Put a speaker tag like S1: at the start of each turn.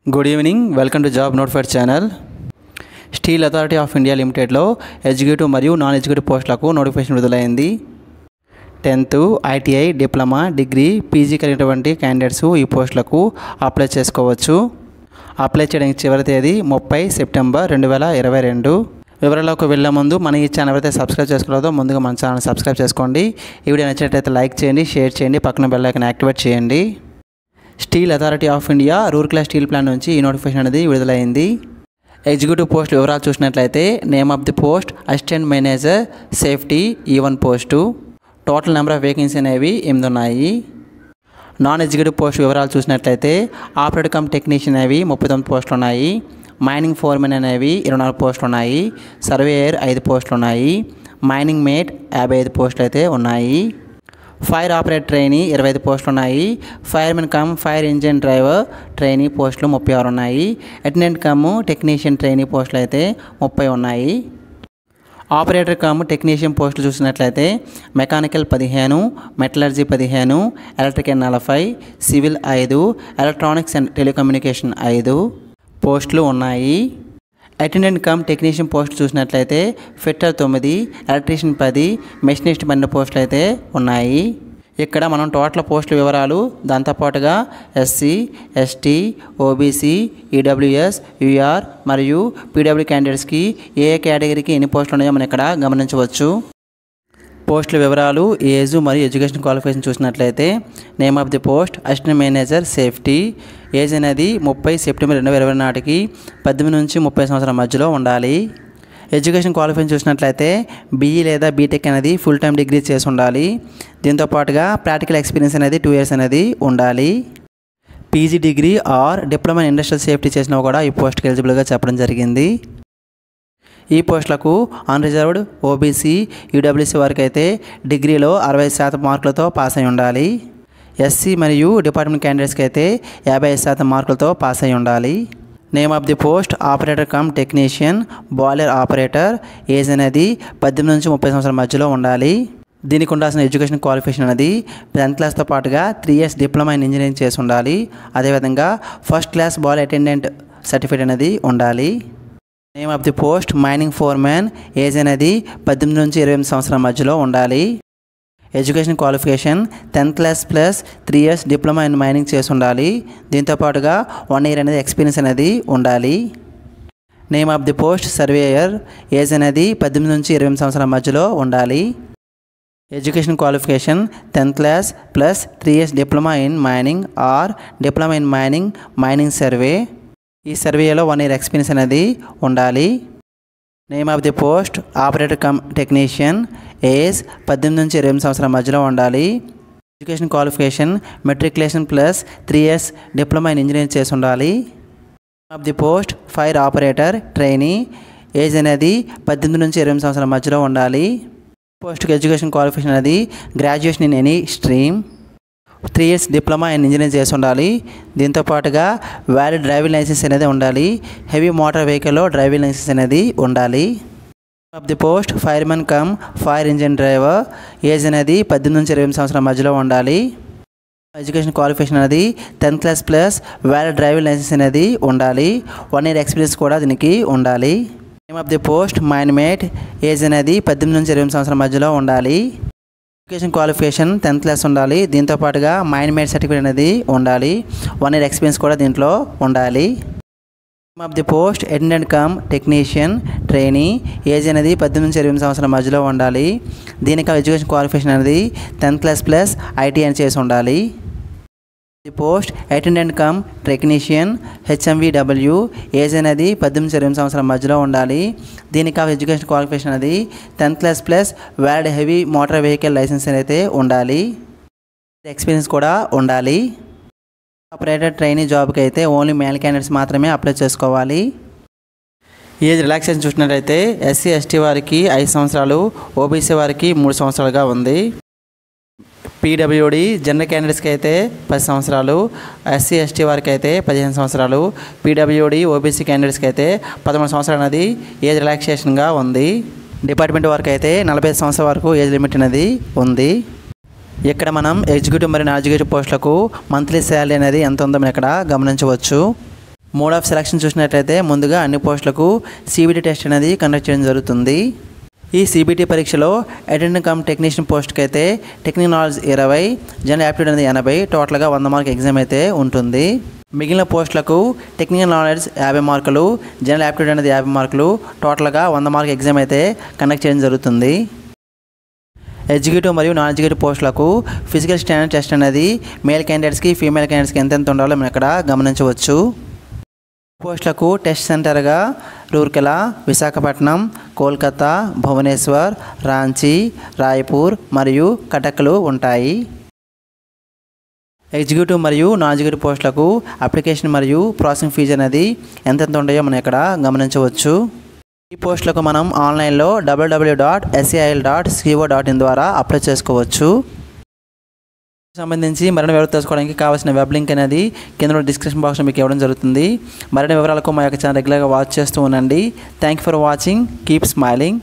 S1: Good evening, welcome to job notified channel. Steel authority of India లిమిటెడ్లో executive మరియు non executive పోస్టులకు notification విడుదలైంది. 10th ITI, diploma, degree, PG కలిగినటువంటి candidates ఈ పోస్టులకు అప్లై చేసుకోవచ్చు. అప్లై చేయడానికి చివరి తేదీ 30 సెప్టెంబర్ 2022. వివరాలకు వెళ్ళే ముందు మన ఈ ఛానల్ అయితే సబ్స్క్రైబ్ చేసుకోలేదో ముందుగా మన ఛానల్ సబ్స్క్రైబ్ చేసుకోండి. ఈ వీడియో నచ్చినట్లయితే లైక్ చేయండి, షేర్ చేయండి, పక్కన బెల్ ఐకాన్ యాక్టివేట్ చేయండి. Steel authority of India Rourkela steel plant నుంచి ఈ నోటిఫికేషన్ అనేది విడుదలైంది. ఎగ్జిక్యూటివ్ పోస్ట్ వివరాలు చూసినట్లయితే name of the post assistant manager safety E1 post. Total number of vacancy అనేవి 8 ఉన్నాయి. నాన్ ఎగ్జిక్యూటివ్ పోస్ట్ వివరాలు చూసినట్లయితే ఆపరేటర్ కమ్ టెక్నీషియన్ అనేవి 39 పోస్టులు ఉన్నాయి. మైనింగ్ ఫోర్మెన్ అనేవి 24 పోస్టులు ఉన్నాయి. సర్వేయర్ 5 పోస్టులు ఉన్నాయి. మైనింగ్ మేట్ 55 పోస్టులు అయితే ఉన్నాయి. ఫైర్ ఆపరేటర్ ట్రైనీ 25 పోస్టులు ఉన్నాయి. Firemen come fire engine driver trainee పోస్టులు 36 ఉన్నాయి. అటెండెంట్ కమ్ టెక్నీషియన్ ట్రైనీ పోస్టులు అయితే 30 ఉన్నాయి. ఆపరేటర్ కమ్ టెక్నీషియన్ పోస్టులు చూసినట్లయితే mechanical 15, metallurgy 15, electrical 40, civil 5, electronics and telecommunication 5 పోస్టులు ఉన్నాయి. అటెండెంట్ కమ్ టెక్నీషియన్ పోస్ట్ చూసినట్లయితే ఫిట్టర్ 9, ఎలక్ట్రీషియన్ 10, మెషినిస్ట్ 12 పోస్టులు అయితే ఉన్నాయి. ఇక్కడ మనం టోటల్ పోస్టుల వివరాలు దాంతోపాటుగా SC, ST, OBC, EWS, UR మరియు PW క్యాండిడేట్స్కి ఏ కేటగిరీకి ఎన్ని పోస్టులు ఉన్నాయో మనం ఇక్కడ గమనించవచ్చు. పోస్టుల వివరాలు, ఏజ్ మరియు ఎడ్యుకేషన్ క్వాలిఫికేషన్ చూసినట్లయితే name of the post assistant manager safety. Age అనేది 30 సెప్టెంబర్ 2020 నాటికి 18 నుంచి 30 సంవత్సరాల మధ్యలో ఉండాలి. ఎడ్యుకేషన్ క్వాలిఫికేషన్ చూసినట్లయితే BE లేదా బీటెక్ అనేది ఫుల్ టైం డిగ్రీ చేసి ఉండాలి. దీంతో పాటుగా ప్రాక్టికల్ ఎక్స్పీరియన్స్ అనేది 2 years అనేది ఉండాలి. PG degree or diploma in industrial safety చేసినా కూడా ఈ పోస్ట్కి ఎలిజిబుల్గా చెప్పడం జరిగింది. ఈ పోస్టులకు అన్రిజర్వ్డ్, OBC, UWC వారికి అయితే డిగ్రీలో 65% మార్కులతో పాస్ అయి ఉండాలి. SC మరియు డిపార్ట్మెంట్ క్యాండిడేట్స్కి అయితే 55% మార్కులతో పాస్ అయి ఉండాలి. Name of the post operator come technician boiler operator. Age అనేది 18 నుంచి 30 సంవత్సరాల మధ్యలో ఉండాలి. దీనికి ఉండాల్సిన ఎడ్యుకేషన్ క్వాలిఫికేషన్ అనేది 10th క్లాస్తో పాటుగా 3 years డిప్లొమా ఇన్ ఇంజనీరింగ్ చేసి ఉండాలి. అదేవిధంగా first class boiler attendant certificate అనేది ఉండాలి. Name of the post mining foremen. Age అనేది 18 నుంచి 28 సంవత్సరాల మధ్యలో ఉండాలి. Education qualification 10th class plus 3 years diploma in mining చేసి ఉండాలి. దీంతోపాటుగా 1 year అనేది ఎక్స్పీరియన్స్ అనేది ఉండాలి. Name of the post surveyor. Age అనేది 18 నుంచి 28 సంవత్సరాల మధ్యలో ఉండాలి. Education qualification 10th class plus 3 years diploma in mining or diploma in mining survey. ఈ సర్వేలో 1 year ఎక్స్పీరియన్స్ అనేది ఉండాలి. Name of the post operator come technician. Age 18 నుంచి 28 సంవత్సరాల మధ్యలో ఉండాలి. Education qualification matriculation plus 3 years diploma in engineering చేసి ఉండాలి. Name of the post fire operator trainee. Age అనేది 18 నుంచి 28 సంవత్సరాల మధ్యలో ఉండాలి. పోస్ట్కి ఎడ్యుకేషన్ క్వాలిఫికేషన్ అనేది graduation in any stream. 3 years diploma in engineering చేసి ఉండాలి. దీంతోపాటుగా వ్యాలిడ్ డ్రైవింగ్ లైసెన్స్ అనేది ఉండాలి. హెవీ మోటార్ వెహికల్లో డ్రైవింగ్ లైసెన్స్ అనేది ఉండాలి. Of the post firemen come fire engine driver. Age అనేది 18 నుంచి 28 సంవత్సరాల మధ్యలో ఉండాలి. ఎడ్యుకేషన్ క్వాలిఫికేషన్ అనేది 10th class plus valid driving licence అనేది ఉండాలి. 1 year ఎక్స్పీరియన్స్ కూడా దీనికి ఉండాలి. Name of the post mine mate. Age అనేది 18 నుంచి 28 సంవత్సరాల మధ్యలో ఉండాలి. ఎడ్యుకేషన్ క్వాలిఫికేషన్ 10th క్లాస్ ఉండాలి. దీంతోపాటుగా మైన్ మేట్ సర్టిఫికేట్ అనేది ఉండాలి. 1 year ఎక్స్పీరియన్స్ కూడా దీంట్లో ఉండాలి. Name of the post attendant come technician trainee. Age అనేది 18 నుంచి 28 సంవత్సరాల మధ్యలో ఉండాలి. దీనికి ఎడ్యుకేషన్ క్వాలిఫికేషన్ అనేది 10th క్లాస్ ప్లస్ ITI అని చేసి ఉండాలి. The post attendant come technician HMVW. Age అనేది 18 నుంచి 28 సంవత్సరాల మధ్యలో ఉండాలి. దీనికి ఎడ్యుకేషన్ క్వాలిఫికేషన్ అనేది 10th class plus valid heavy motor vehicle licence అయితే ఉండాలి. ఎక్స్పీరియన్స్ కూడా ఉండాలి. ఆపరేటర్ ట్రైనీ జాబ్కి అయితే ఓన్లీ మేల్ క్యాండిడేట్స్ మాత్రమే అప్లై చేసుకోవాలి. ఏజ్ రిలాక్సేషన్ చూసినట్లయితే SC ST వారికి 5 సంవత్సరాలు, OBC వారికి 3 సంవత్సరాలుగా ఉంది. PWD జనరల్ క్యాండిడేట్స్కి అయితే 10 సంవత్సరాలు, SC ST వారికి అయితే 15 సంవత్సరాలు, PWD OBC క్యాండిడేట్స్కి అయితే 13 సంవత్సరాలు అనేది ఏజ్ రిలాక్సేషన్గా ఉంది. డిపార్ట్మెంట్ వారికి అయితే 45 సంవత్సరాల వరకు ఏజ్ లిమిట్ అనేది ఉంది. ఇక్కడ మనం ఎగ్జిక్యూటివ్ మరియు నాన్ ఎగ్జిక్యూటివ్ పోస్టులకు మంత్లీ శాలరీ అనేది ఎంత ఉందో మనం ఇక్కడ గమనించవచ్చు. మోడ్ ఆఫ్ సెలక్షన్ చూసినట్లయితే ముందుగా అన్ని పోస్టులకు సిబిటి టెస్ట్ అనేది కండక్ట్ చేయడం జరుగుతుంది. ఈ సిబిటి పరీక్షలో అటెండెంట్ కమ్ టెక్నీషియన్ పోస్ట్కి అయితే టెక్నికల్ నాలెడ్జ్ 20, జనరల్ యాప్టిట్యూడ్ అనేది 80, టోటల్గా 100 మార్క్ ఎగ్జామ్ అయితే ఉంటుంది. మిగిలిన పోస్టులకు టెక్నికల్ నాలెడ్జ్ 50 మార్కులు, జనరల్ యాప్టిట్యూడ్ అనేది 50 మార్కులు, టోటల్గా 100 మార్క్ ఎగ్జామ్ అయితే కండక్ట్ చేయడం జరుగుతుంది. ఎగ్జిక్యూటివ్ మరియు నాన్ ఎగ్జిక్యూటివ్ పోస్టులకు ఫిజికల్ స్టాండర్డ్ టెస్ట్ అనేది మేల్ క్యాండిడేట్స్కి ఫీమేల్ క్యాండిడేట్స్కి ఎంతెంత ఉండాలో మనం ఇక్కడ గమనించవచ్చు. పోస్టులకు టెస్ట్ సెంటర్గా రూర్కెలా, విశాఖపట్నం, కోల్కతా, భువనేశ్వర్, రాంచీ, రాయ్పూర్ మరియు కటక్లు ఉంటాయి. ఎగ్జిక్యూటివ్ మరియు నాన్ ఎగ్జిక్యూటివ్ పోస్టులకు అప్లికేషన్ మరియు ప్రాసెసింగ్ ఫీజు అనేది ఎంతెంత ఉంటాయో మనం ఇక్కడ గమనించవచ్చు. ఈ పోస్టులకు మనం ఆన్లైన్లో www.scail.co.in ద్వారా అప్లై చేసుకోవచ్చు. సంబంధించి మరిన్ని వివరాలు తెలుసుకోవడానికి కావాల్సిన వెబ్ లింక్ అనేది కింద డిస్క్రిప్షన్ బాక్స్లో మీకు ఇవ్వడం జరుగుతుంది. మరిన్ని వివరాలకు మా యొక్క ఛానల్ రెగ్యులర్గా వాచ్ చేస్తూ ఉండండి. Thank you for watching. Keep smiling.